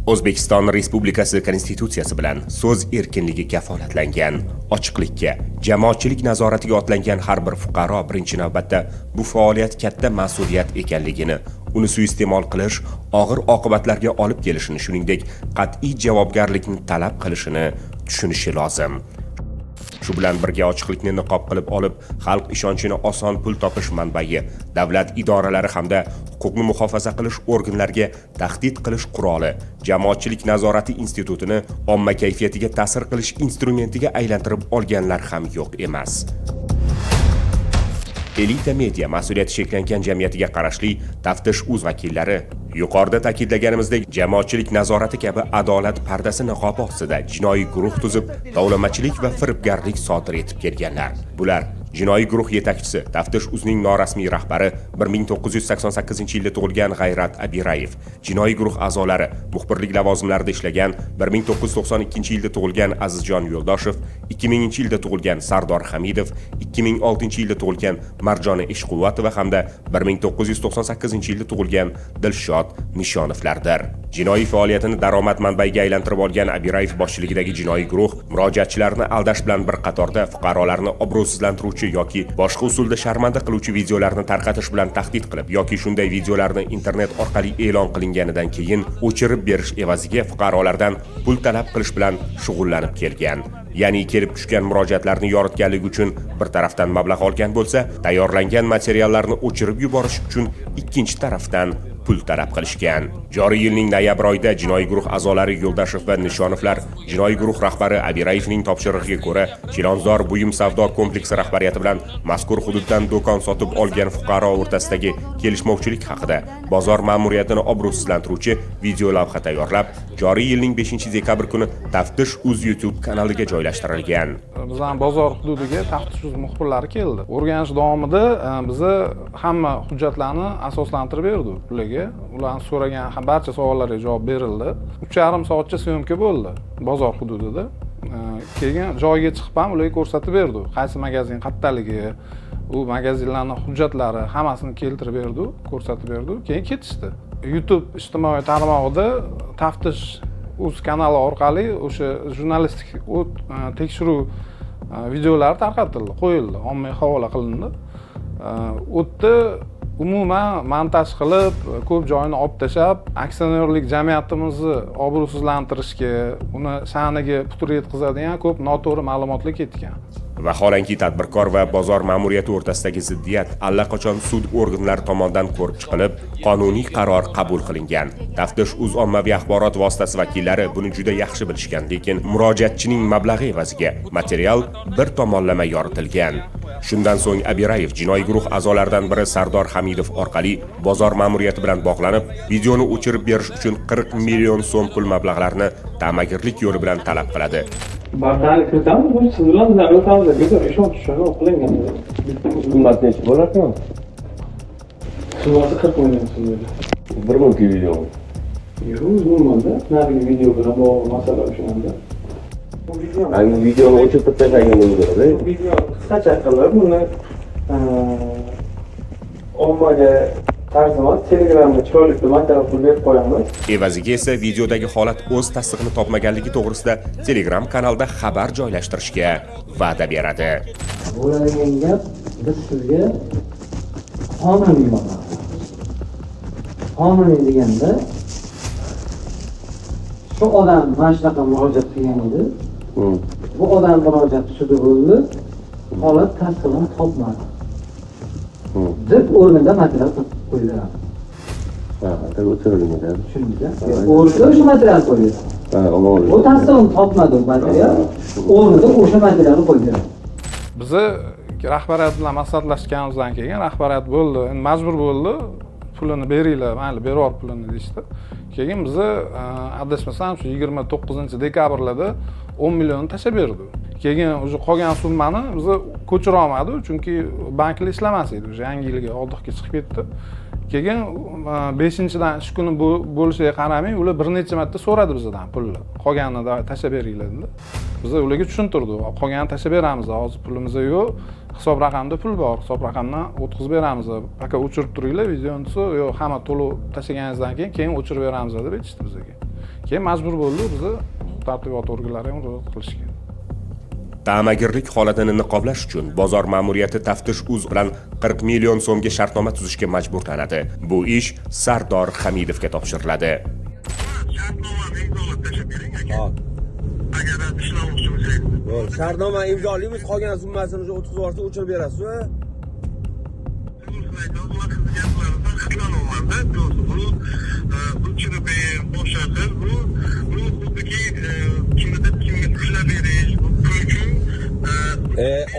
O'zbekiston Respublikasi Konstitutsiyasi bilan so'z erkinligi kafolatlangan. Ochiqlikka, jamoatchilik nazoratiga otlangan har bir fuqaro birinchi navbatda bu faoliyat katta mas'uliyat ekanligini, uni suiiste'mol qilish og'ir oqibatlarga olib kelishini, shuningdek, qat'iy javobgarlikni talab qilishini tushunishi lozim. Shu bilan birga ochiqlikni niqob qilib olib, xalq ishonchini oson pul topish manbai, davlat idoralari hamda huquqni muhofaza qilish organlariga tahdid qilish quroli, jamoatchilik nazorati institutini omma kayfiyatiga ta'sir qilish instrumentiga aylantirib olganlar ham yo'q emas. Elita media mas'uliyati cheklangan jamiyatiga qarashli Taftish.uz vakillari yuqorida ta'kidlaganimizdek jamoatchilik nazorati kabi adolat pardasi niqobi ostida jinoiy guruh tuzib, tovlamachilik va firibgarlik sodir etib kelganlar. Bular jinoiy guruh yetakchisi Taftish.uzning norasmiy rahbari 1988-yilda tug'ilgan G'ayrat Abirayev, jinoiy guruh a'zolari muxbirlik lavozimlarida ishlagan 1992-yilda tug'ilgan Azizjon Yo'ldoshev, 2000-yilda tug'ilgan Sardor Hamidov, 2006-yilda tug'ilgan Marjona Ishquvvatova hamda 1998-yilda tug'ilgan Dilshod Nishonovlardir. Jinoiy faoliyatini daromad manbaiga aylantirib olgan Abirayev boshchiligidagi jinoiy guruh murojaatchilarni aldash bilan bir qatorda fuqarolarni obro'sizlantiruvchi yoki boshqa usulda sharmanda qiluvchi videolarni tarqatish bilan tahdid qilib yoki shunday videolarni internet orqali e'lon qilinganidan keyin o'chirib berish evaziga fuqarolardan pul talab qilish bilan shug'ullanib kelgan. Ya'ni kelib tushgan murojaatlarni yoritganligi uchun bir tarafdan mablag' olgan bo'lsa, tayyorlangan materiallarni o'chirib yuborish uchun ikkinchi tarafdan pul talab qilishgan. Joriy yilning noyabr oyida jinoiy guruh a'zolari Yo'ldoshev va Nishonovlar jinoiy guruh rahbari Abirayevning topshirig'iga ko'ra Chilonzor buyum savdo kompleksi rahbariyati bilan mazkur hududdan do'kon sotib olgan fuqaro o'rtasidagi kelishmovchilik haqida bozor ma'muriyatini obro'sizlantiruvchi video lavha tayyorlab, joriy yilning 5-dekabr kuni Taftish.uz YouTube kanaliga joylashtirilgan. Bizning bozor hududiga Taftish.uz muxbirlari keldi. O'rganish davomida biza hamma hujjatlarni asoslantirib berdik ularga. Ularni so'ragan barcha savollarga javob berildi. 3,5 soatcha syomka bo'ldi bozor hududida. Keyin joyga chiqib ham ularga ko'rsatib berdik. Qaysi magazin qayerdaligi, u magazinlarning hujjatlari hammasini keltirib berdik, ko'rsatib berdik. Keyin ketishdi. YouTube ijtimoiy tarmog'ida Taftish.uz kanali orqali o'sha jurnalistik tekshiruv videolari tarqatildi, qo'yildi, ommaga havola qilindi. O'tda umuman montaj qilib, ko'p joyini olib tashlab, aksionerlik jamiyatimizni obro'sizlantirishga, uni sha'niga putur yetkazadigan ko'p noto'g'ri ma'lumotlar ketgan. Vaholanki tadbirkor va bozor ma'muriyati o'rtasidagi ziddiyat allaqachon sud organlari tomonidan ko'rib chiqilib, qonuniy qaror qabul qilingan. Taftish.uz ommaviy axborot vositasi vakillari buni juda yaxshi bilishgan, lekin murojaatchining mablag'i evaziga material bir tomonlama yoritilgan. Shundan so'ng Abirayev jinoiy guruh a'zolaridan biri Sardor Hamidov orqali bozor ma'muriyati bilan bog'lanib, videoni o'chirib berish uchun 40 million so'm pul mablag'larini ta'magirlik yo'li bilan talab qiladi. Bartani kiritamiz, bu siz bilan bizlar o'tamiz deb ishonch tushirib qilingan. Qimmat necha bo'larkan? Summasi 40 million so'm. 1 ming video. Yo'q, bo'lmadi. Narigi video bilan bog'liq masala o'shanda. Hangi videoni o'chirib tashlagan bo'ladi? Video qisqacha qilib uni ommaga tarjima Telegramga chiroyli material berib qo'yamiz. Evaziga esa videodagi holat o'z tasdig'ini topmaganligi to'g'risida Telegram kanalda xabar joylashtirishga va'da beradi. Bo'ladigan gap biz sizga qonuniy bo'ladi. Qonuniy deganda shu odam mana shunaqa murojaat qilgan edi. Bu odam murojaati sudi bo'ldi. Holat tasdig'ini topmadi. Deb o'rnida material qo'yiladi. Tabii o'chirilgan. Tushundingizmi? O'rnida o'sha material qo'yiladi. Bu tasdig'ini topmadi material. O'rnida o'sha materialni qo'yiladi. Bizi rahbariyat bilan maslahatlashganimizdan keyin rahbariyat bo'ldi, endi majbur bo'ldi, pulini beringlar, mayli berib pulini deyishdi. Keyin bizni adashmasam shu 29-dekabrlarda 10 million tashlab berdi. Keyin o'sha qolgan summani biz ko'chira olmadik, chunki banklar ishlamas edi, o'sha yangi yilga oldinga chiqib ketdi. Keyin 5-dan ish kuni bo'lishiga qaramay, ular bir necha marta so'radi bizdan pulni. Qolganini tashlab beringlar dedi. Biz ularga tushuntirdik. Qolganini tashlab beramiz, hozir pulimiz yo'q. Hisob raqamda pul bor, hisob raqamdan o'tkazib beramiz. Faqat o'chirib turinglar videoni, yo'q hamma to'lov tashlaganingizdan keyin o'chirib beramiz deb aytishdi bizga. Keyin majbur bo'ldi bizni tartibot organlari ham ro'yxat qilishgan. Ta'magirlik holatini niqoblash uchun bozor ma'muriyati Taftish.uz bilan 40 million so'mga shartnoma tuzishga majburlanadi. Bu ish Sardor Hamidovga topshiriladi. Shartnoma imzolaymiz, qolgan summasini 30 borsa o'chirib berasiz.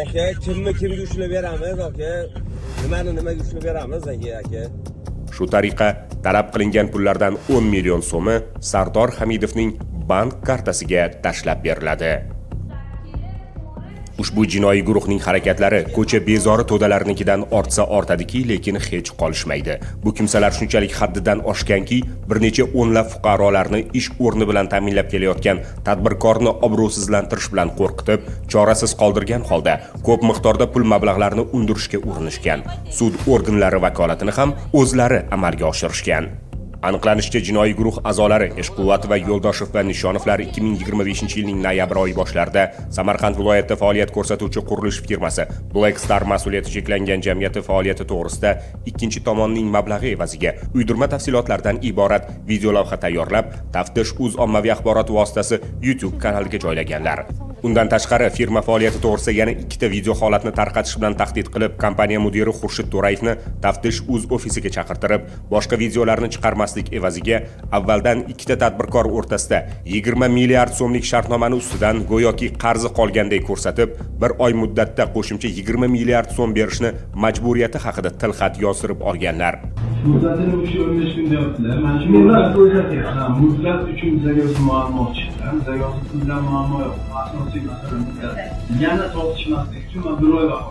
Aka, kimga ushlab beramiz, aka? Nimaga ushlab beramiz, aka? Shu tariqa talab qilingan pullardan 10 million so'mi Sardor Hamidovning bank kartasiga tashlab beriladi. Ushbu jinoiy guruhning harakatlari ko'cha bezori to'dalarinikidan ortsa ortadiki, lekin hech qolishmaydi. Bu kimsalar shunchalik haddidan oshganki, bir necha o'nlab fuqarolarni ish o'rni bilan ta'minlab kelayotgan tadbirkorni obro'sizlantirish bilan qo'rqitib, chorasiz qoldirgan holda ko'p miqdorda pul mablag'larini undirishga urinishgan. Sud organlari vakolatini ham o'zlari amalga oshirishgan. Aniqlanishicha, jinoiy guruh a'zolari Eshquvvat va Yo'ldoshev va Nishonovlar 2025-yilning noyabr oyi boshlarida Samarqand viloyatida faoliyat ko'rsatuvchi qurilish firmasi Black Star mas'uliyati cheklangan jamiyati faoliyati to'g'risida ikkinchi tomonning mablag'i evaziga uydirma tafsilotlardan iborat videolavha tayyorlab, Taftish.uz ommaviy axborot vositasi YouTube kanaliga joylaganlar. Undan tashqari, firma faoliyati to'g'risida yana ikkita video holatni tarqatish bilan tahdid qilib, kompaniya mudiri Xurshid To'rayevni Taftish.uz ofisiga chaqirtirib, boshqa videolarni chiqarmaslik evaziga avvaldan ikkita tadbirkor o'rtasida 20 milliard so'mlik shartnomani ustidan go'yoki qarzi qolganday ko'rsatib, bir oy muddatda qo'shimcha 20 milliard so'm berishni majburiyati haqida tilxat yozdirib olganlar. Muddatini o'sha 15 kun deyaptilar. Mana shu muddat uchun bizga muammo chiqqan. Bizga puldan muammo yo'q. Asosiy masala muddat. Yana tortishmaslik uchun men bir oy vaqt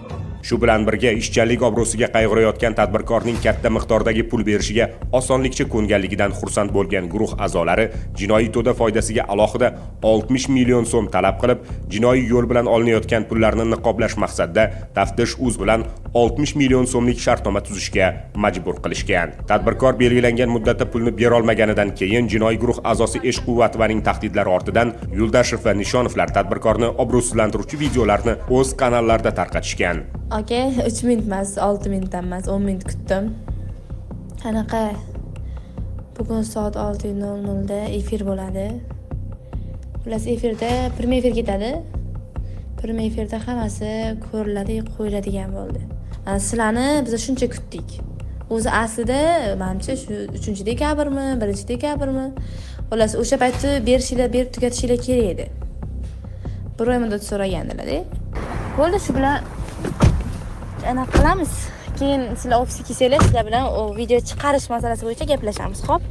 olaman. Shu bilan birga ishchanlik obro'siga qayg'urayotgan tadbirkorning katta miqdordagi pul berishiga osonlikcha ko'nganligidan xursand bo'lgan guruh a'zolari jinoiy to'da foydasiga alohida 60 million so'm talab qilib, jinoiy yo'l bilan olinayotgan pullarni niqoblash maqsadida Taftish.uz bilan 60 million so'mlik shartnoma tuzishga majbur qilishgan. Tadbirkor belgilangan muddatda pulni bera olmaganidan keyin jinoiy guruh a'zosi Eshquvvatovaning tahdidlari ortidan Yo'ldoshev va Nishonovlar tadbirkorni obro'sizlantiruvchi videolarni o'z kanallarida tarqatishgan. Aka, 3 minut emas, 6 minutdan emas, 10 minut kutdim. Qanaqa? Bugun soat 6:00 da efir bo'ladi. Xullas efirda prime efir ketadi. Prime efirda hammasi ko'riladi, qo'yiladigan bo'ldi. Sizlarni biz shuncha kutdik. O'zi aslida menimcha shu 3-dekabrmi, 1-dekabrmi? Xullas o'sha paytda berib tugatishinglar kerak edi. Bir oy muddat so'ragandilar-da. Bo'ldi, shu bilan anaqa qilamiz. Keyin sizlar ofisga kelsanglar, sizlar bilan o video chiqarish masalasi bo'yicha gaplashamiz, xo'p?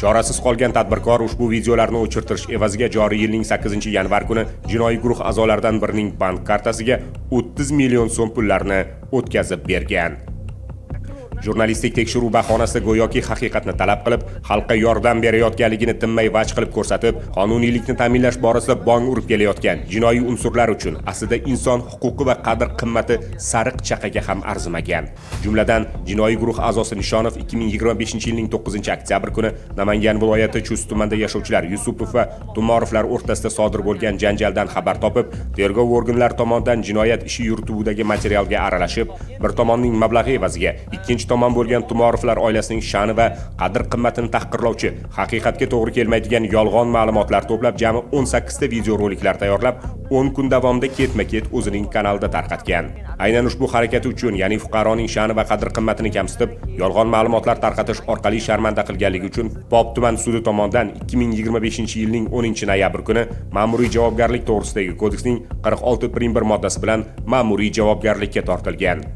Chorasiz qolgan tadbirkor ushbu videolarni o'chirtirish evaziga joriy yilning 8-yanvar kuni jinoiy guruh a'zolaridan birining bank kartasiga 30 million so'm pullarni o'tkazib bergan. Jurnalistik tekshiruv bahonasida go'yoki haqiqatni talab qilib, xalqqa yordam berayotganligini tinmay vaj qilib ko'rsatib, qonuniylikni ta'minlash borasida bong urib kelayotgan jinoiy unsurlar uchun aslida inson huquqi va qadr-qimmati sariq chaqaga ham arzimagan. Jumladan, jinoiy guruh a'zosi Nishonov 2025-yilning 9-oktyabr kuni Namangan viloyati Chust tumanida yashovchilar Yusupov va Tumorovlar o'rtasida sodir bo'lgan janjaldan xabar topib, tergov organlari tomonidan jinoyat ishi yurituvdagi materialga aralashib, bir tomonning mablag'i evaziga ikkinchi tomon bo'lgan Tumorovlar oilasining sha'ni va qadr-qimmatini tahqirlovchi, haqiqatga to'g'ri kelmaydigan yolg'on ma'lumotlar to'plab jami 18 ta video roliklar tayyorlab, 10 kun davomida ketma-ket o'zining kanalida tarqatgan. Aynan ushbu harakati uchun, ya'ni fuqaroning sha'ni va qadr-qimmatini kamsitib, yolg'on ma'lumotlar tarqatish orqali sharmanda qilganligi uchun Pop tuman sudi tomonidan 2025-yilning 10-noyabr kuni ma'muriy javobgarlik to'g'risidagi kodeksning 46.1 moddasi bilan ma'muriy javobgarlikka tortilgan.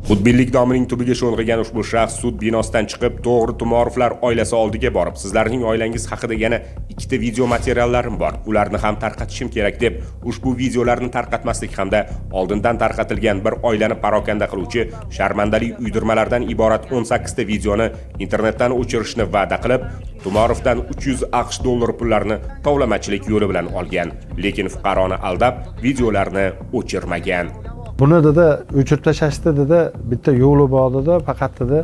Xudbinlik domining tubiga sho'ng'igan ushbu shaxs sud binosidan chiqib, to'g'ri Tumorovlar oilasi oldiga borib, sizlarning oilangiz haqida yana ikkita video materiallarim bor. Ularni ham tarqatishim kerak deb, ushbu videolarni tarqatmaslik hamda oldindan tarqatilgan bir oilani parokanda qiluvchi sharmandali uydirmalardan iborat 18 ta videoni internetdan o'chirishni va'da qilib, Tumorovdan 300 AQSh dollari pullarni tovlamachilik yo'li bilan olgan, lekin fuqaroni aldab, videolarni o'chirmagan. Buni dedi o'chirib tashlashdi dedi, bitta yo'li bor dedi, faqat dedi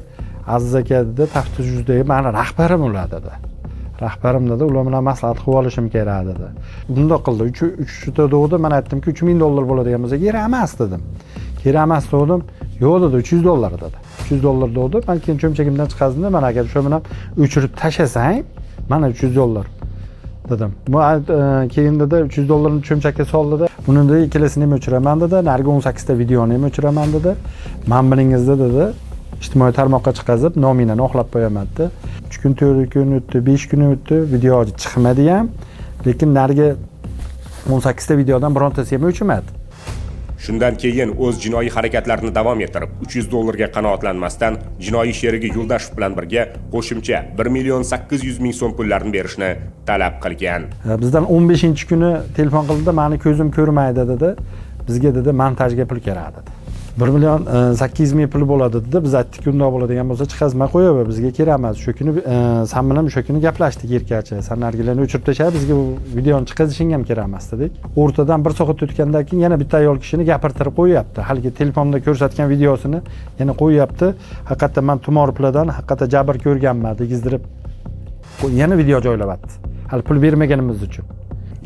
Aziz aka dedi, taftish yuzidagi mani rahbarim ular dedi. Rahbarim dedi, ular bilan maslahat qilib olishim kerak dedi. Bundoq qildi. 3 degdi, men aytdimki $3000 bo'ladigan bo'lsa kerak emas dedim. Kerak emas dedim. Yo'q dedi, $300 dedi. $300 dedi. Men keyin cho'mchagimdan chiqazdim, men agar shu bilan o'chirib tashlasang, mana $300 dedim. Bu keyin dedi $300 ni cho'mchakka soldida. Buni dedi ikkilasini ham o'chiraman dedi. Narigi 18 ta videoni ham o'chiraman dedi. Men bilingizda dedi, ijtimoiy tarmoqqa chiqazib, nominani oqlab qo'yaman dedi. 3 kun, 4 kun o'tdi, 5 kun o'tdi, video chiqmadi ham. Lekin narigi 18 ta videodan birontasi ham o'chmadi. Shundan keyin o'z jinoiy harakatlarini davom ettirib, $300 ga qanoatlanmasdan jinoiy sherigi Yo'ldashev bilan birga qo'shimcha 1.800.000 so'm pullarni berishni talab qilgan. Bizdan 15-kuni telefon qildi, meni ko'zim ko'rmaydi dedi. Bizga dedi montajga pul kerak dedi. 1.800.000 pul bo'ladi dedi. Biz aytdik, undoq bo'ladigan bo'lsa chiqazma qo'yaver, bizga kerak emas. Shu kuni sen bilan o'sha kuni gaplashdik erkacha. Sen nargilarni o'chirib tashlab, bizga bu videoni chiqazishing ham kerak emas dedik. O'rtadan 1 soat o'tgandan keyin yana bitta ayol kishini gapirtirib qo'yapti. Haligi telefonda ko'rsatgan videosini yana qo'yapti. Haqiqatdan men tumorplardan haqiqatdan jabr ko'rganman degizdirib yana video joylayapti. Hali pul bermaganimiz uchun.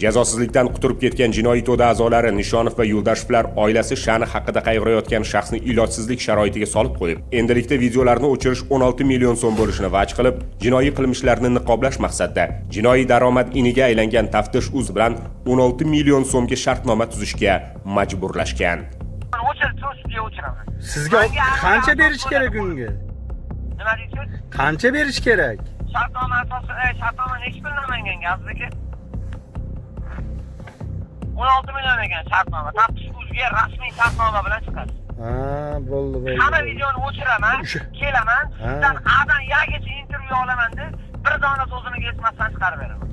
Jazosizlikdan quturib ketgan jinoiy to'da a'zolari Nishonov va Yo'ldashevlar oilasi sha'ni haqida qayg'urayotgan shaxsni ilojsizlik sharoitiga solib qo'yib, endilikda videolarni o'chirish 16 million so'm bo'lishini va'j qilib, jinoiy qilmishlarni niqoblash maqsadida jinoiy daromad iniga aylangan Taftish Uz bilan 16 million so'mga shartnoma tuzishga majburlashgan. Sizga qancha berish kerak unga? Nima deysiz? Qancha berish kerak? Shartnoma asosida, shartnoma necha pul namangan Azizga? 16 million ekan shartnoma. Taftish Uzga rasmiy shartnoma bilan chiqadi. Ha, bo'ldi. Hamma videoni o'chiraman, kelaman, sizdan Adan Yagacha intervyu olaman deb bir dona so'zini kesmasdan chiqarib beraman.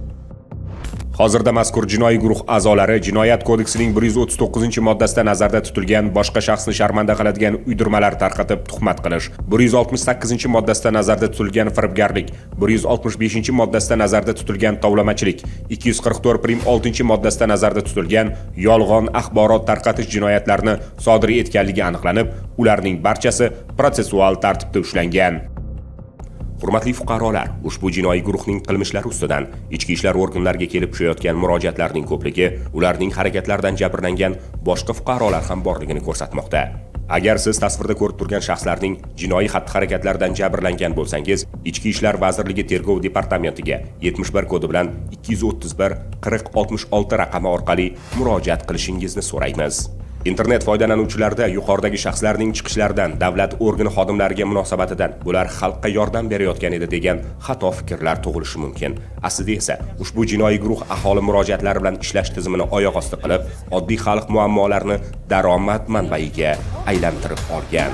Hozirda mazkur jinoiy guruh a'zolari Jinoyat kodeksining 139-moddasida nazarda tutilgan boshqa shaxsni sharmanda qiladigan uydirmalar tarqatib tuhmat qilish, 168-moddasida nazarda tutilgan firibgarlik, 165-moddasida nazarda tutilgan tovlamachilik, 244-6-moddasida nazarda tutilgan yolg'on axborot tarqatish jinoyatlarini sodir etganligi aniqlanib, ularning barchasi protsessual tartibda ushlangan. Hurmatli fuqarolar, ushbu jinoiy guruhning qilmishlari ustidan ichki ishlar organlariga kelib tushayotgan murojaatlarning ko'pligi ularning harakatlaridan jabrlangan boshqa fuqarolar ham borligini ko'rsatmoqda. Agar siz tasvirda ko'rib turgan shaxslarning jinoiy xatti-harakatlaridan jabrlangan bo'lsangiz, Ichki ishlar vazirligi tergov departamentiga 71 kodi bilan 231 4066 raqami orqali murojaat qilishingizni so'raymiz. Internet foydalanuvchilarida yuqoridagi shaxslarning chiqishlaridan davlat organi xodimlariga munosabatidan bular xalqqa yordam berayotgan edi degan xato fikrlar tug'ilishi mumkin. Aslida esa ushbu jinoiy guruh aholi murojaatlari bilan ishlash tizimini oyoq osti qilib, oddiy xalq muammolarini daromad manbaiga aylantirib olgan.